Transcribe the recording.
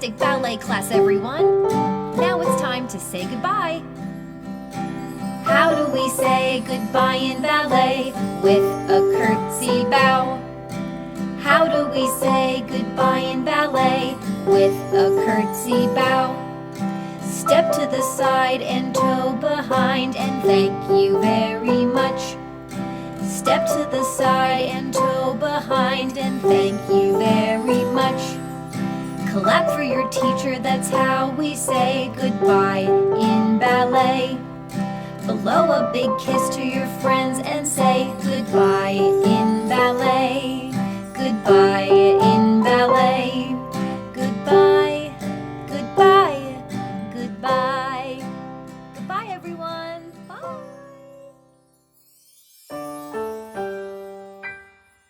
fantastic ballet class, everyone. Now it's time to say goodbye. How do we say goodbye in ballet? With a curtsy bow. How do we say goodbye in ballet? With a curtsy bow. Step to the side and toe behind and thank you very much. Step to the side and toe behind and thank you very much. Clap for your teacher, that's how we say goodbye in ballet. Blow a big kiss to your friends and say goodbye in ballet. Goodbye